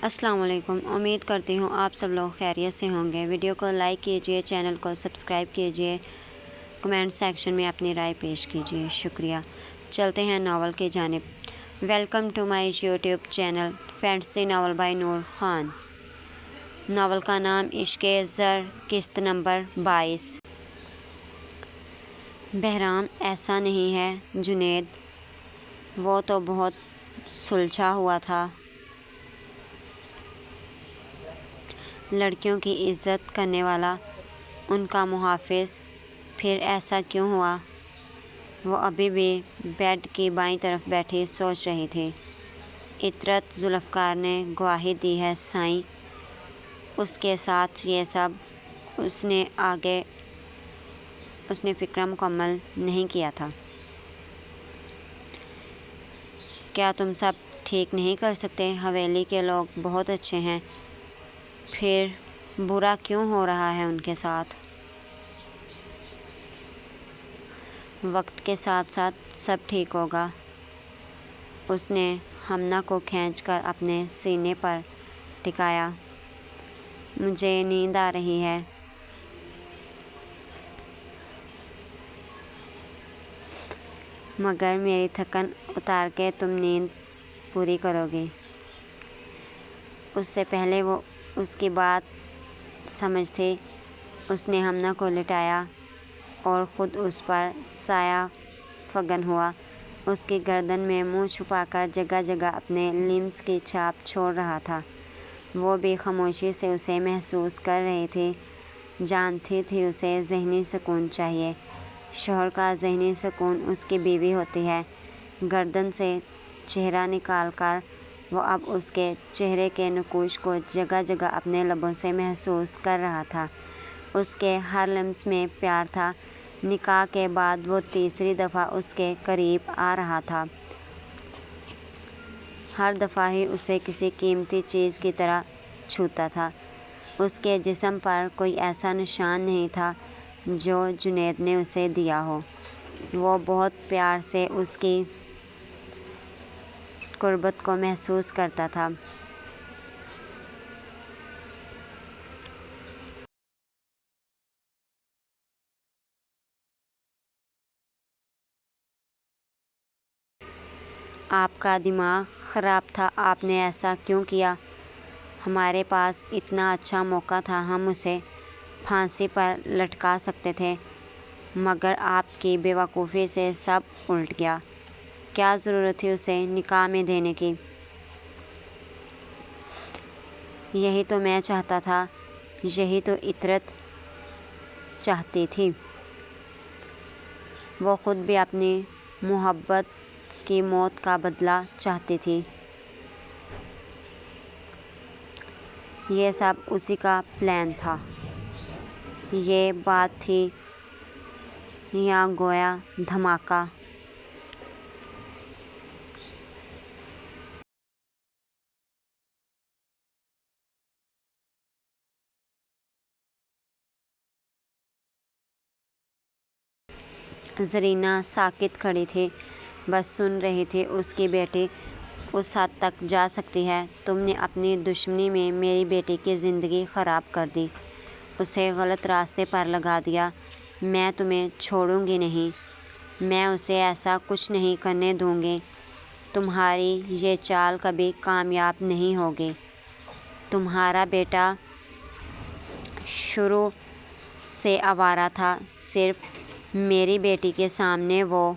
السلام علیکم۔ امید کرتی ہوں آپ سب لوگ خیریت سے ہوں گے۔ ویڈیو کو لائک کیجئے، چینل کو سبسکرائب کیجئے، کمنٹ سیکشن میں اپنی رائے پیش کیجئے۔ شکریہ۔ چلتے ہیں ناول کی جانب۔ Welcome to my YouTube channel fantasy novel by Noor Khan. Novel کا نام عشق زر، قسط نمبر 22۔ بہرام ایسا نہیں ہے جنید، وہ تو بہت سلجھا ہوا تھا۔ لڑکیوں کی عزت کرنے والا، ان کا محافظ، پھر ایسا کیوں ہوا؟ وہ ابھی بھی بیڈ کی بائیں طرف بیٹھی سوچ رہی تھی۔ عطرت ذوالفقار نے گواہی دی ہے سائیں، اس کے ساتھ یہ سب اس نے فکر مکمل نہیں کیا تھا۔ کیا تم سب ٹھیک نہیں کر سکتے؟ حویلی کے لوگ بہت اچھے ہیں، پھر برا کیوں ہو رہا ہے ان کے ساتھ؟ وقت کے ساتھ ساتھ سب ٹھیک ہوگا۔ اس نے ہمنا کو کھینچ کر اپنے سینے پر ٹکایا۔ مجھے نیند آ رہی ہے۔ مگر میری تھکن اتار کے تم نیند پوری کرو گی۔ اس سے پہلے وہ اس کی بات سمجھ تھی، اس نے ہمنا کو لٹایا اور خود اس پر سایہ فگن ہوا۔ اس کی گردن میں منہ چھپا کر جگہ جگہ اپنے لمس کی چھاپ چھوڑ رہا تھا۔ وہ بھی خاموشی سے اسے محسوس کر رہی تھی۔ جانتی تھی اسے ذہنی سکون چاہیے۔ شوہر کا ذہنی سکون اس کی بیوی ہوتی ہے۔ گردن سے چہرہ نکال کر وہ اب اس کے چہرے کے نقوش کو جگہ جگہ اپنے لبوں سے محسوس کر رہا تھا۔ اس کے ہر لمس میں پیار تھا۔ نکاح کے بعد وہ تیسری دفعہ اس کے قریب آ رہا تھا۔ ہر دفعہ ہی اسے کسی قیمتی چیز کی طرح چھوتا تھا۔ اس کے جسم پر کوئی ایسا نشان نہیں تھا جو جنید نے اسے دیا ہو۔ وہ بہت پیار سے اس کی قربت کو محسوس کرتا تھا۔ آپ کا دماغ خراب تھا، آپ نے ایسا کیوں کیا؟ ہمارے پاس اتنا اچھا موقع تھا، ہم اسے پھانسی پر لٹکا سکتے تھے، مگر آپ کی بے وقوفی سے سب الٹ گیا۔ کیا ضرورت تھی اسے نکاح میں دینے کی؟ یہی تو میں چاہتا تھا، یہی تو عطرت چاہتی تھی۔ وہ خود بھی اپنی محبت کی موت کا بدلہ چاہتی تھی۔ یہ سب اسی کا پلان تھا۔ یہ بات تھی یا گویا دھماکہ؟ زرینہ ساکت کھڑی تھی، بس سن رہی تھی۔ اس کی بیٹی اس حد تک جا سکتی ہے؟ تم نے اپنی دشمنی میں میری بیٹی کی زندگی خراب کر دی، اسے غلط راستے پر لگا دیا۔ میں تمہیں چھوڑوں گی نہیں، میں اسے ایسا کچھ نہیں کرنے دوں گی۔ تمہاری یہ چال کبھی کامیاب نہیں ہوگی۔ تمہارا بیٹا شروع سے آوارہ تھا، صرف میری بیٹی کے سامنے وہ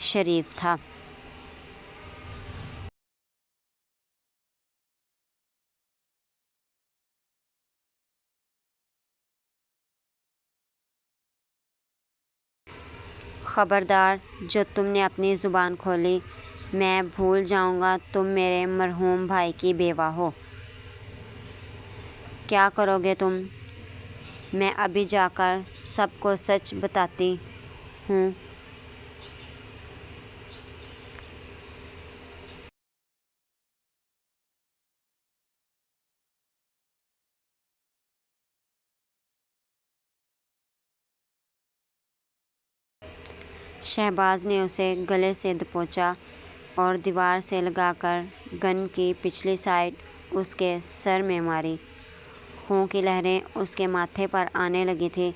شریف تھا۔ خبردار، جو تم نے اپنی زبان کھولی، میں بھول جاؤں گا تم میرے مرحوم بھائی کی بیوہ ہو۔ کیا کرو گے تم؟ میں ابھی جا کر سب کو سچ بتاتی ہوں۔ شہباز نے اسے گلے سے دبوچا۔ اور دیوار سے لگا کر گن کی پچھلی سائڈ اس کے سر میں ماری۔ خون کی لہریں اس کے ماتھے پر آنے لگی تھی۔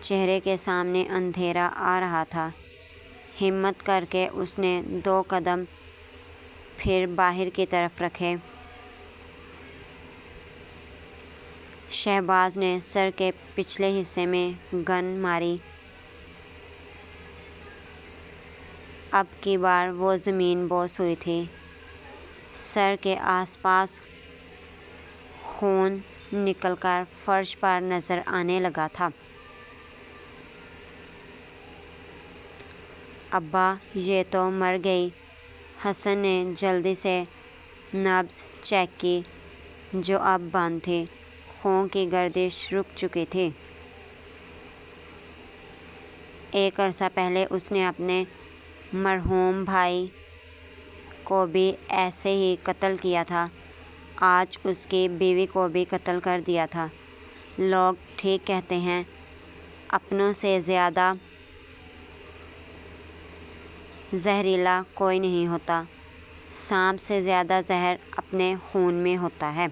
چہرے کے سامنے اندھیرا آ رہا تھا۔ ہمت کر کے اس نے 2 قدم پھر باہر کی طرف رکھے۔ شہباز نے سر کے پچھلے حصے میں گن ماری۔ اب کی بار وہ زمین بوس ہوئی تھی۔ سر کے آس پاس خون نکل کر فرش پر نظر آنے لگا تھا۔ ابا یہ تو مر گئی۔ حسن نے جلدی سے نبض چیک کی جو اب بند تھی۔ خون کی گردش رک چکی تھی۔ ایک عرصہ پہلے اس نے اپنے مرحوم بھائی کو بھی ایسے ہی قتل کیا تھا۔ آج اس کی بیوی کو بھی قتل کر دیا تھا۔ لوگ ٹھیک کہتے ہیں، اپنوں سے زیادہ زہریلا کوئی نہیں ہوتا۔ سانپ سے زیادہ زہر اپنے خون میں ہوتا ہے۔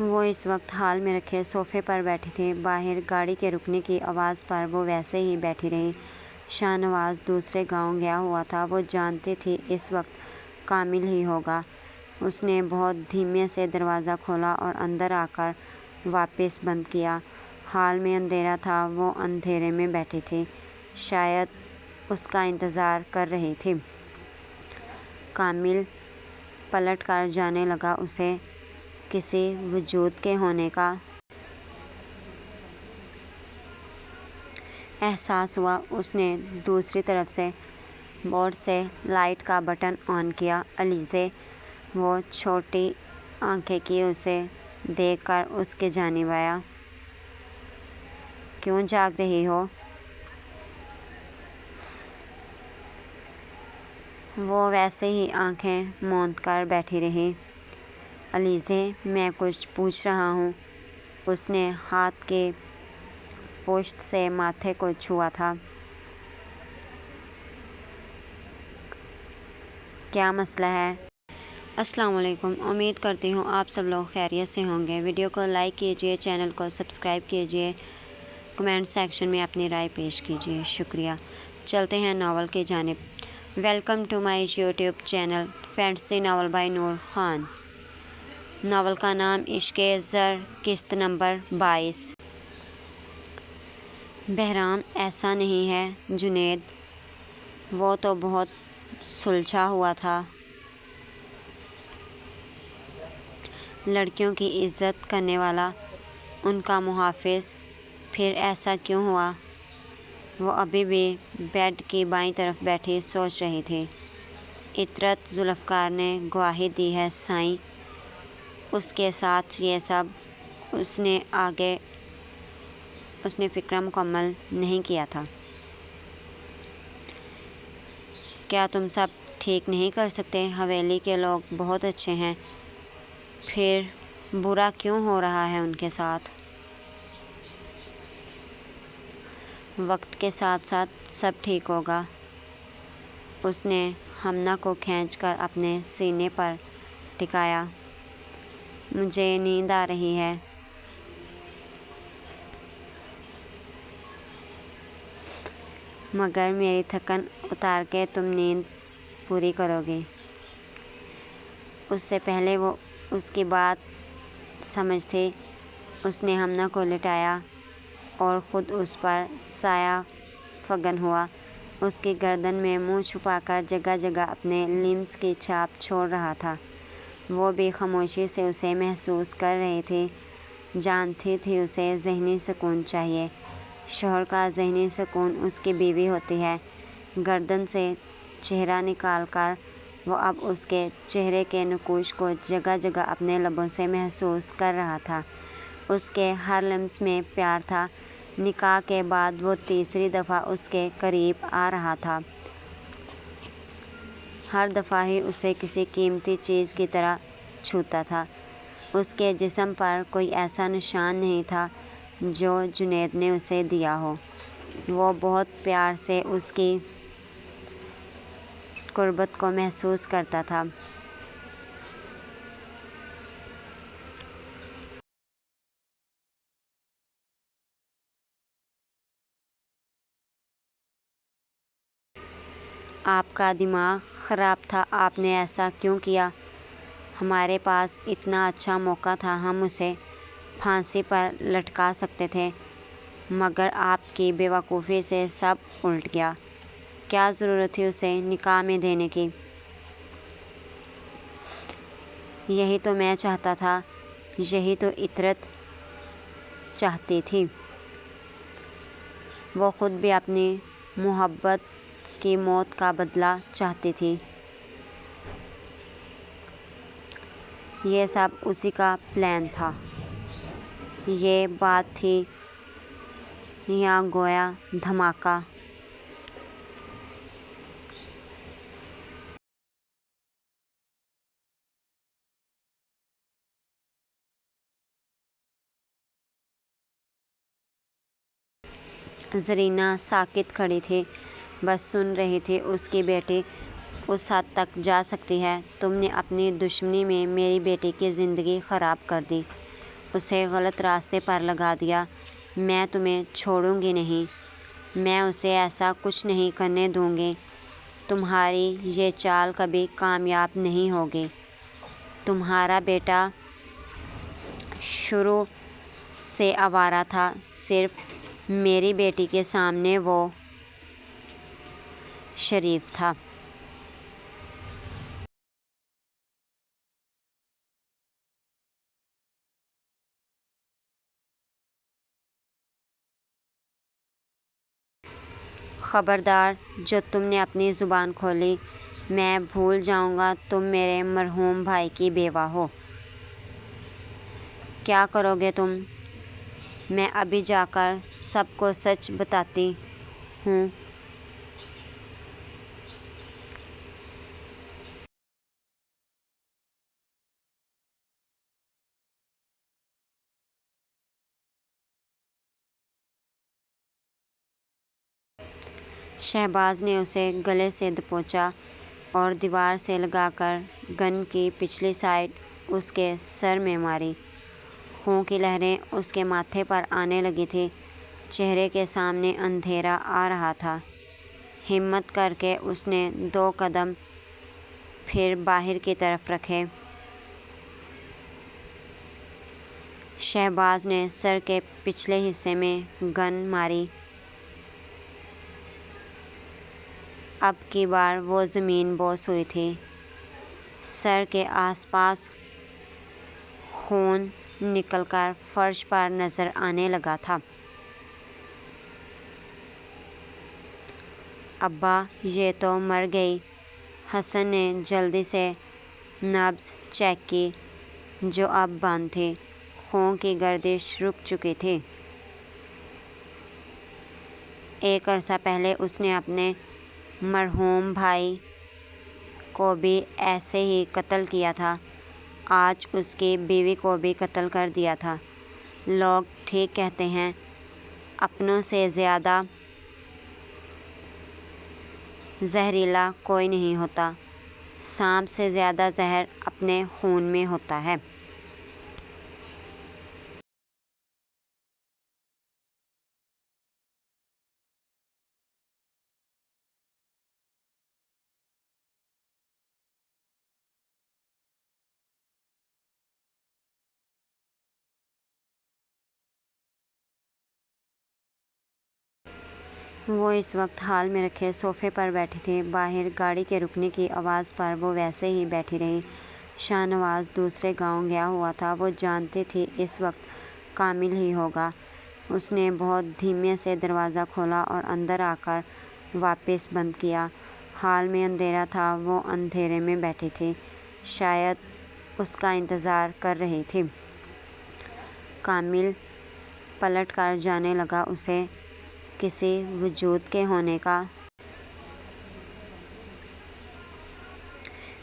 وہ اس وقت ہال میں رکھے صوفے پر بیٹھی تھی۔ باہر گاڑی کے رکنے کی آواز پر وہ ویسے ہی بیٹھی رہی۔ شاہ نواز دوسرے گاؤں گیا ہوا تھا۔ وہ جانتی تھی اس وقت کامل ہی ہوگا۔ اس نے بہت دھیمے سے دروازہ کھولا اور اندر آ کر واپس بند کیا۔ ہال میں اندھیرا تھا۔ وہ اندھیرے میں بیٹھی تھی، شاید اس کا انتظار کر رہی تھی۔ کامل پلٹ کر جانے لگا۔ اسے کسی وجود کے ہونے کا احساس ہوا۔ اس نے دوسری طرف سے بورڈ سے لائٹ کا بٹن آن کیا۔ علیزے وہ چھوٹی آنکھیں کی اسے دیکھ کر اس کی جانب آیا۔ کیوں جاگ رہی ہو؟ وہ ویسے ہی آنکھیں موند کر بیٹھی رہی۔ علیزے میں کچھ پوچھ رہا ہوں۔ اس نے ہاتھ کی پشت سے ماتھے کو چھوا تھا۔ کیا مسئلہ ہے؟ السلام علیکم، امید کرتی ہوں آپ سب لوگ خیریت سے ہوں گے۔ ویڈیو کو لائک کیجئے، چینل کو سبسکرائب کیجئے، کمنٹ سیکشن میں اپنی رائے پیش کیجئے۔ شکریہ۔ چلتے ہیں ناول کی جانب۔ Welcome to my YouTube channel fantasy novel by Noor Khan. Novel کا نام عشق زر، قسط نمبر 22۔ بہرام ایسا نہیں ہے جنید، وہ تو بہت سلجھا ہوا تھا۔ لڑکیوں کی عزت کرنے والا، ان کا محافظ، پھر ایسا کیوں ہوا؟ وہ ابھی بھی بیڈ کی بائیں طرف بیٹھی سوچ رہی تھی۔ عطرت ذوالفقار نے گواہی دی ہے سائیں، اس کے ساتھ یہ سب اس نے فکر مکمل نہیں کیا تھا۔ کیا تم سب ٹھیک نہیں کر سکتے؟ حویلی کے لوگ بہت اچھے ہیں، پھر برا کیوں ہو رہا ہے ان کے ساتھ؟ وقت کے ساتھ ساتھ سب ٹھیک ہوگا۔ اس نے ہمنا کو کھینچ کر اپنے سینے پر ٹکایا۔ مجھے نیند آ رہی ہے۔ مگر میری تھکن اتار کے تم نیند پوری کرو گی۔ اس سے پہلے وہ اس کی بات سمجھ تھی۔ اس نے ہمنا کو لٹایا اور خود اس پر سایہ فگن ہوا۔ اس کی گردن میں منہ چھپا کر جگہ جگہ اپنے لمس کی چھاپ چھوڑ رہا تھا۔ وہ بھی خاموشی سے اسے محسوس کر رہی تھی۔ جانتی تھی اسے ذہنی سکون چاہیے۔ شوہر کا ذہنی سکون اس کی بیوی ہوتی ہے۔ گردن سے چہرہ نکال کر وہ اب اس کے چہرے کے نقوش کو جگہ جگہ اپنے لبوں سے محسوس کر رہا تھا۔ اس کے ہر لمس میں پیار تھا۔ نکاح کے بعد وہ تیسری دفعہ اس کے قریب آ رہا تھا۔ ہر دفعہ ہی اسے کسی قیمتی چیز کی طرح چھوتا تھا۔ اس کے جسم پر کوئی ایسا نشان نہیں تھا جو جنید نے اسے دیا ہو۔ وہ بہت پیار سے اس کی قربت کو محسوس کرتا تھا۔ آپ کا دماغ خراب تھا، آپ نے ایسا کیوں کیا؟ ہمارے پاس اتنا اچھا موقع تھا، ہم اسے پھانسی پر لٹکا سکتے تھے، مگر آپ کی بے وقوفی سے سب الٹ گیا۔ کیا ضرورت تھی اسے نکاح میں دینے کی؟ یہی تو میں چاہتا تھا، یہی تو عطرت چاہتی تھی۔ وہ خود بھی اپنی محبت کی موت کا بدلہ چاہتی تھی۔ یہ سب اسی کا پلان تھا۔ یہ بات تھی یا گویا دھماکہ؟ زرینہ ساکت کھڑی تھی، بس سن رہی تھی۔ اس کی بیٹی اس حد تک جا سکتی ہے؟ تم نے اپنی دشمنی میں میری بیٹی کی زندگی خراب کر دی، اسے غلط راستے پر لگا دیا۔ میں تمہیں چھوڑوں گی نہیں، میں اسے ایسا کچھ نہیں کرنے دوں گی۔ تمہاری یہ چال کبھی کامیاب نہیں ہوگی۔ تمہارا بیٹا شروع سے آوارہ تھا، صرف میری بیٹی کے سامنے وہ شریف تھا۔ خبردار، جو تم نے اپنی زبان کھولی، میں بھول جاؤں گا تم میرے مرحوم بھائی کی بیوہ ہو۔ کیا کرو گے تم؟ میں ابھی جا کر سب کو سچ بتاتی ہوں۔ شہباز نے اسے گلے سے دبوچا اور دیوار سے لگا کر گن کی پچھلی سائیڈ اس کے سر میں ماری۔ خون کی لہریں اس کے ماتھے پر آنے لگی تھیں، چہرے کے سامنے اندھیرا آ رہا تھا۔ ہمت کر کے اس نے 2 قدم پھر باہر کی طرف رکھے۔ شہباز نے سر کے پچھلے حصے میں گن ماری۔ اب کی بار وہ زمین بوس ہوئی تھی۔ سر کے آس پاس خون نکل کر فرش پر نظر آنے لگا تھا۔ ابا، یہ تو مر گئی۔ حسن نے جلدی سے نبض چیک کی، جو اب بند تھی۔ خون کی گردش رک چکی تھی۔ ایک عرصہ پہلے اس نے اپنے مرحوم بھائی کو بھی ایسے ہی قتل کیا تھا، آج اس کی بیوی کو بھی قتل کر دیا تھا۔ لوگ ٹھیک کہتے ہیں، اپنوں سے زیادہ زہریلا کوئی نہیں ہوتا۔ سانپ سے زیادہ زہر اپنے خون میں ہوتا ہے۔ وہ اس وقت ہال میں رکھے صوفے پر بیٹھی تھی۔ باہر گاڑی کے رکنے کی آواز پر وہ ویسے ہی بیٹھی رہی۔ شاہ نواز دوسرے گاؤں گیا ہوا تھا، وہ جانتی تھی اس وقت کامل ہی ہوگا۔ اس نے بہت دھیمے سے دروازہ کھولا اور اندر آ کر واپس بند کیا۔ ہال میں اندھیرا تھا، وہ اندھیرے میں بیٹھی تھی، شاید اس کا انتظار کر رہی تھی۔ کامل پلٹ کر جانے لگا۔ اسے کسی وجود کے ہونے کا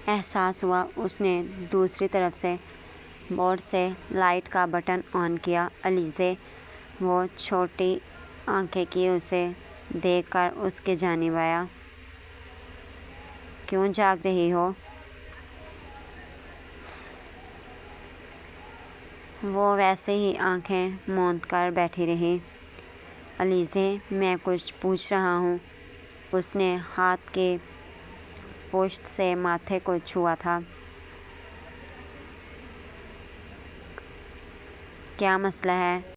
احساس ہوا۔ اس نے دوسری طرف سے بورڈ سے لائٹ کا بٹن آن کیا۔ الیزے وہ چھوٹی آنکھیں کی اسے دیکھ کر اس کی جانب آیا۔ کیوں جاگ رہی ہو؟ وہ ویسے ہی آنکھیں موند کر بیٹھی رہی۔ الیزے میں کچھ پوچھ رہا ہوں۔ اس نے ہاتھ کی پشت سے ماتھے کو چھوا تھا۔ کیا مسئلہ ہے؟